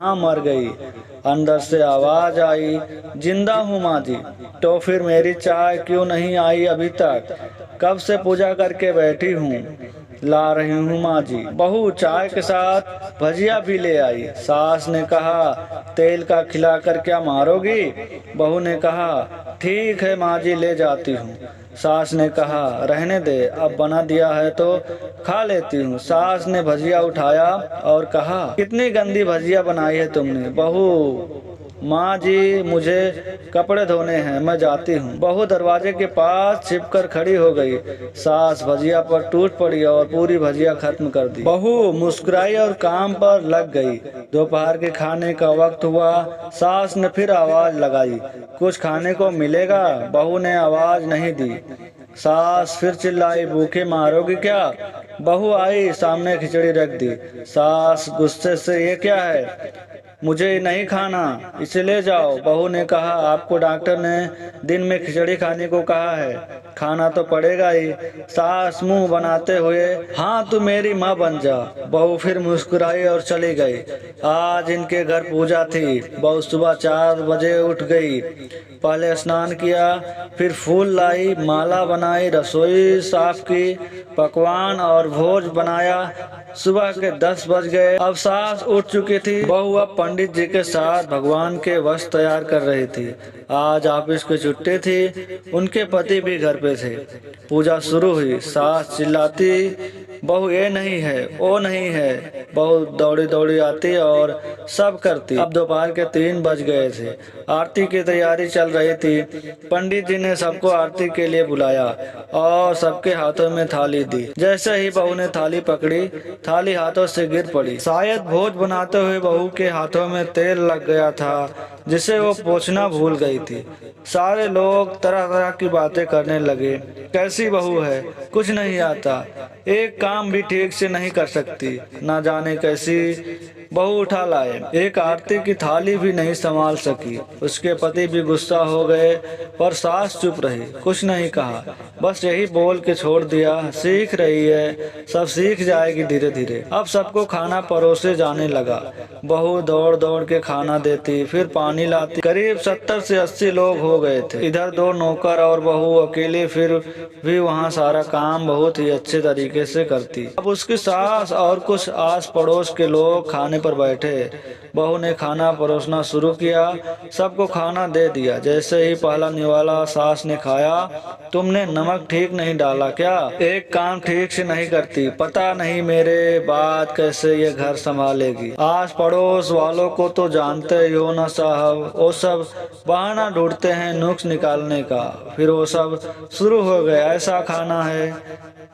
हाँ मर गई। अंदर से आवाज आई, जिंदा हूँ माँ जी। तो फिर मेरी चाय क्यों नहीं आई अभी तक? कब से पूजा करके बैठी हूँ। ला रही हूँ माँ जी। बहू चाय के साथ भजिया भी ले आई। सास ने कहा, तेल का खिलाकर क्या मारोगी? बहू ने कहा, ठीक है माँ जी, ले जाती हूँ। सास ने कहा, रहने दे, अब बना दिया है तो खा लेती हूँ। सास ने भजिया उठाया और कहा, कितनी गंदी भजिया बनाई है तुमने। बहू, माँ जी मुझे कपड़े धोने हैं, मैं जाती हूँ। बहू दरवाजे के पास छिपकर खड़ी हो गई। सास भजिया पर टूट पड़ी और पूरी भजिया खत्म कर दी। बहू मुस्कुराई और काम पर लग गई। दोपहर के खाने का वक्त हुआ। सास ने फिर आवाज लगाई, कुछ खाने को मिलेगा? बहू ने आवाज नहीं दी। सास फिर चिल्लाई, भूखे मारोगी क्या? बहू आई, सामने खिचड़ी रख दी। सास गुस्से से, ये क्या है? मुझे नहीं खाना, इसे ले जाओ। बहू ने कहा, आपको डॉक्टर ने दिन में खिचड़ी खाने को कहा है, खाना तो पड़ेगा ही। सास मुंह बनाते हुए, हाँ तू मेरी माँ बन जा। बहू फिर मुस्कुराई और चली गई। आज इनके घर पूजा थी। बहू सुबह 4 बजे उठ गई। पहले स्नान किया, फिर फूल लाई, माला बनाई, रसोई साफ की, पकवान और भोज बनाया। सुबह के 10 बज गए। अब सास उठ चुकी थी। बहू अब पंडित जी के साथ भगवान के वस्त्र तैयार कर रही थी। आज ऑफिस की छुट्टी थी। उनके पति भी घर पे थे। पूजा शुरू हुई। सास चिल्लाती, बहू ये नहीं है, वो नहीं है। बहू दौड़ी दौड़ी आती और सब करती। अब दोपहर के 3 बज गए थे। आरती की तैयारी चल रही थी। पंडित जी ने सबको आरती के लिए बुलाया और सबके हाथों में थाली दी। जैसे ही बहू ने थाली पकड़ी, थाली हाथों से गिर पड़ी। शायद भोज बनाते हुए बहू के हाथों में तेल लग गया था, जिसे वो पोंछना भूल गई थी। सारे लोग तरह तरह की बातें करने लगे। कैसी बहू है, कुछ नहीं आता, एक काम भी ठीक से नहीं कर सकती, ना जाने कैसी बहू उठा लाए। एक आरती की थाली भी नहीं संभाल सकी। उसके पति भी गुस्सा हो गए, पर सास चुप रही, कुछ नहीं कहा, बस यही बोल के छोड़ दिया, सीख रही है, सब सीख जाएगी धीरे धीरे। अब सबको खाना परोसे जाने लगा। बहू दौड़ दौड़ के खाना देती, फिर पानी लाती। करीब 70 से 80 लोग हो गए थे। इधर 2 नौकर और बहू अकेले, फिर भी वहाँ सारा काम बहुत ही अच्छे तरीके से करती। अब उसकी सास और कुछ आस पड़ोस के लोग खाने पर बैठे। बहू ने खाना परोसना शुरू किया। सबको खाना दे दिया। जैसे ही पहला निवाला सास ने खाया, तुमने नमक ठीक नहीं डाला क्या? एक काम ठीक से नहीं करती, पता नहीं मेरे बाद कैसे ये घर संभालेगी। आस पड़ोस वालों को तो जानते ही हो ना साहब, वो सब बहाना ढूंढते हैं नुक्स निकालने का। फिर वो सब शुरू हो गए, ऐसा खाना है,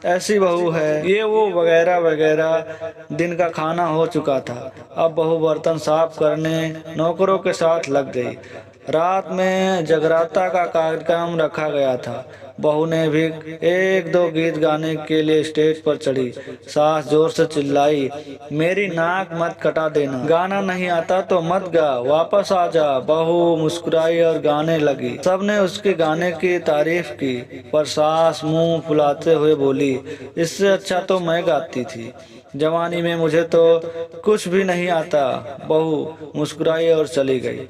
ऐसी बहू है, ये वो वगैरह वगैरह। दिन का खाना हो चुका था। अब बहू बर्तन साफ करने नौकरों के साथ लग गई। रात में जगराता का कार्यक्रम रखा गया था। बहू ने भी 1-2 गीत गाने के लिए स्टेज पर चढ़ी। सास जोर से चिल्लाई, मेरी नाक मत कटा देना, गाना नहीं आता तो मत गा, वापस आ जा। बहू मुस्कुराई और गाने लगी। सबने उसके गाने की तारीफ की, पर सास मुंह फुलाते हुए बोली, इससे अच्छा तो मैं गाती थी, जवानी में मुझे तो कुछ भी नहीं आता। बहू मुस्कुराई और चली गई।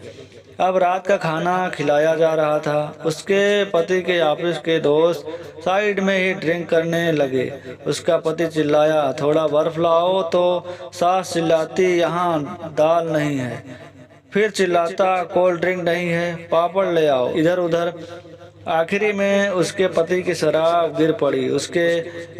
अब रात का खाना खिलाया जा रहा था। उसके पति के ऑफिस के दोस्त साइड में ही ड्रिंक करने लगे। उसका पति चिल्लाया, थोड़ा बर्फ लाओ, तो सास चिल्लाती, यहाँ दाल नहीं है। फिर चिल्लाता, कोल्ड ड्रिंक नहीं है, पापड़ ले आओ। इधर उधर आखिरी में उसके पति की शराब गिर पड़ी उसके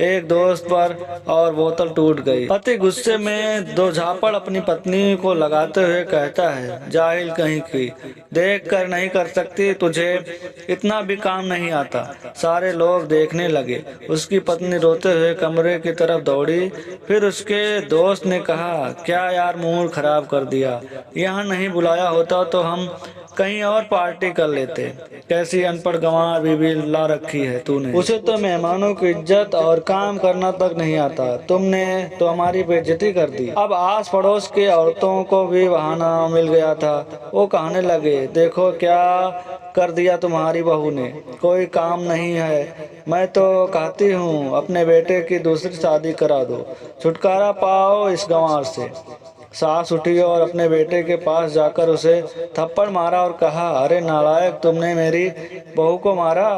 एक दोस्त पर और बोतल टूट गई। पति गुस्से में 2 झापड़ अपनी पत्नी को लगाते हुए कहता है, जाहिल कहीं की, देख कर नहीं कर सकती, तुझे इतना भी काम नहीं आता। सारे लोग देखने लगे। उसकी पत्नी रोते हुए कमरे की तरफ दौड़ी। फिर उसके दोस्त ने कहा, क्या यार मूड खराब कर दिया, यहाँ नहीं बुलाया होता तो हम कहीं और पार्टी कर लेते। कैसी अनपढ़ गंवार बीवी ला रखी है तूने, उसे तो मेहमानों की इज्जत और काम करना तक नहीं आता, तुमने तो हमारी बेइज्जती कर दी। अब आस पड़ोस की औरतों को भी बहाना मिल गया था। वो कहने लगे, देखो क्या कर दिया तुम्हारी बहू ने, कोई काम नहीं है। मैं तो कहती हूँ अपने बेटे की दूसरी शादी करा दो, छुटकारा पाओ इस गंवार से। सास उठी और अपने बेटे के पास जाकर उसे थप्पड़ मारा और कहा, अरे नालायक, तुमने मेरी बहू को मारा,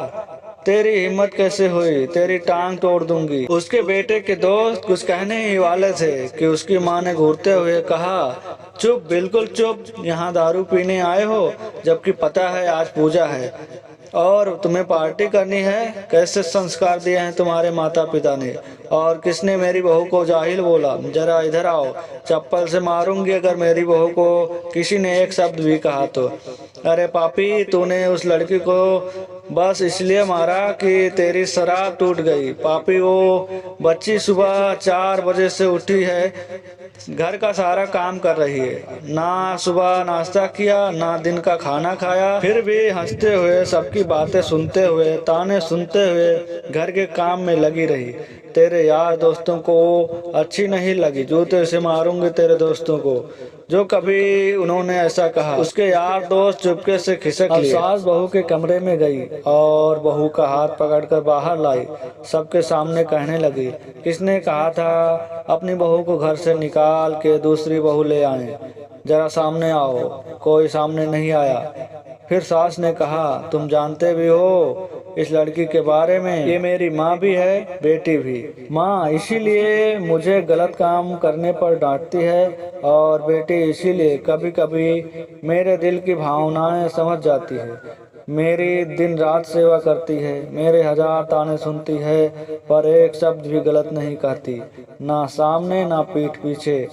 तेरी हिम्मत कैसे हुई, तेरी टांग तोड़ दूंगी। उसके बेटे के दोस्त कुछ कहने ही वाले थे कि उसकी मां ने घूरते हुए कहा, चुप, बिल्कुल चुप, यहाँ दारू पीने आए हो, जबकि पता है आज पूजा है और तुम्हें पार्टी करनी है। कैसे संस्कार दिए हैं तुम्हारे माता पिता ने, और किसने मेरी बहू को जाहिल बोला। जरा इधर आओ, चप्पल से मारूंगी अगर मेरी बहू को किसी ने एक शब्द भी कहा तो। अरे पापी, तूने उस लड़की को बस इसलिए मारा कि तेरी शराब टूट गई। पापी, वो बच्ची सुबह 4 बजे से उठी है, घर का सारा काम कर रही है, ना सुबह नाश्ता किया, ना दिन का खाना खाया, फिर भी हंसते हुए, सबकी बातें सुनते हुए, ताने सुनते हुए घर के काम में लगी रही। तेरे यार दोस्तों को अच्छी नहीं लगी, जूते से मारूंगी तेरे दोस्तों को जो कभी उन्होंने ऐसा कहा। उसके यार दोस्त चुपके से खिसक लिए। सास बहू के कमरे में गई और बहू का हाथ पकड़कर बाहर लाई। सबके सामने कहने लगी, किसने कहा था अपनी बहू को घर से निकाल के दूसरी बहू ले आए, जरा सामने आओ। कोई सामने नहीं आया। फिर सास ने कहा, तुम जानते भी हो इस लड़की के बारे में, ये मेरी माँ भी है, बेटी भी। माँ इसीलिए मुझे गलत काम करने पर डांटती है और बेटी इसीलिए कभी कभी मेरे दिल की भावनाएं समझ जाती है। मेरी दिन रात सेवा करती है, मेरे 1000 ताने सुनती है, पर एक शब्द भी गलत नहीं कहती, ना सामने ना पीठ पीछे।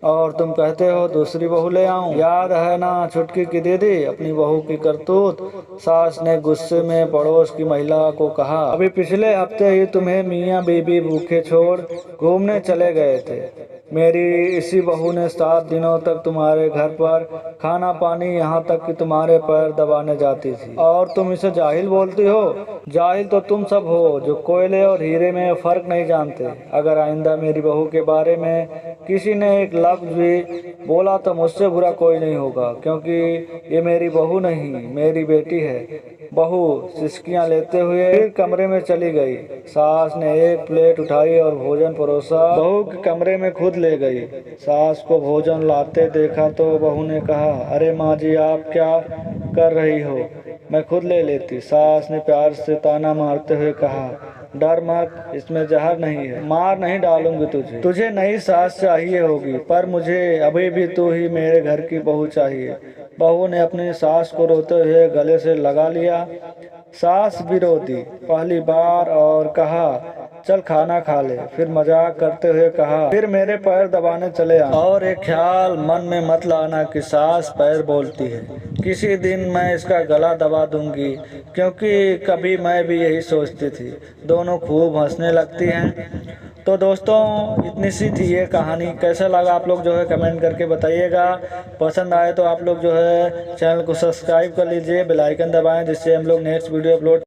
और तुम कहते हो दूसरी बहू ले आऊं। याद है ना छुटकी की दीदी, अपनी बहू की करतूत। सास ने गुस्से में पड़ोस की महिला को कहा, अभी पिछले हफ्ते ही तुम्हें मियाँ बीबी भूखे छोड़ घूमने चले गए थे। मेरी इसी बहू ने 7 दिनों तक तुम्हारे घर पर खाना पानी, यहाँ तक कि तुम्हारे पैर दबाने जाती थी, और तुम इसे जाहिल बोलती हो। जाहिल तो तुम सब हो जो कोयले और हीरे में फर्क नहीं जानते। अगर आइंदा मेरी बहू के बारे में किसी ने एक लफ्ज भी बोला तो मुझसे बुरा कोई नहीं होगा, क्योंकि ये मेरी बहू नहीं, मेरी बेटी है। बहू सिसकियां लेते हुए फिर कमरे में चली गई। सास ने एक प्लेट उठाई और भोजन परोसा बहू के कमरे में खुद ले गई। सास को भोजन लाते देखा तो बहू ने कहा, अरे माँ जी, आप क्या कर रही हो, मैं खुद ले लेती। सास ने प्यार से ताना मारते हुए कहा, डर मत, इसमें जहर नहीं है, मार नहीं डालूंगी तुझे। तुझे नई सास चाहिए होगी, पर मुझे अभी भी तू ही मेरे घर की बहू चाहिए। बहू ने अपनी सास को रोते हुए गले से लगा लिया। सास भी रो दी पहली बार और कहा, चल खाना खा ले। फिर मजाक करते हुए कहा, फिर मेरे पैर दबाने चले आ। और एक ख्याल मन में मत लाना कि सास पैर बोलती है, किसी दिन मैं इसका गला दबा दूंगी, क्योंकि कभी मैं भी यही सोचती थी। दोनों खूब हंसने लगती हैं। तो दोस्तों, इतनी सी थी ये कहानी। कैसा लगा आप लोग जो है कमेंट करके बताइएगा। पसंद आए तो आप लोग जो है चैनल को सब्सक्राइब कर लीजिए, बेल आइकन दबाएं, जिससे हम लोग नेक्स्ट वीडियो अपलोड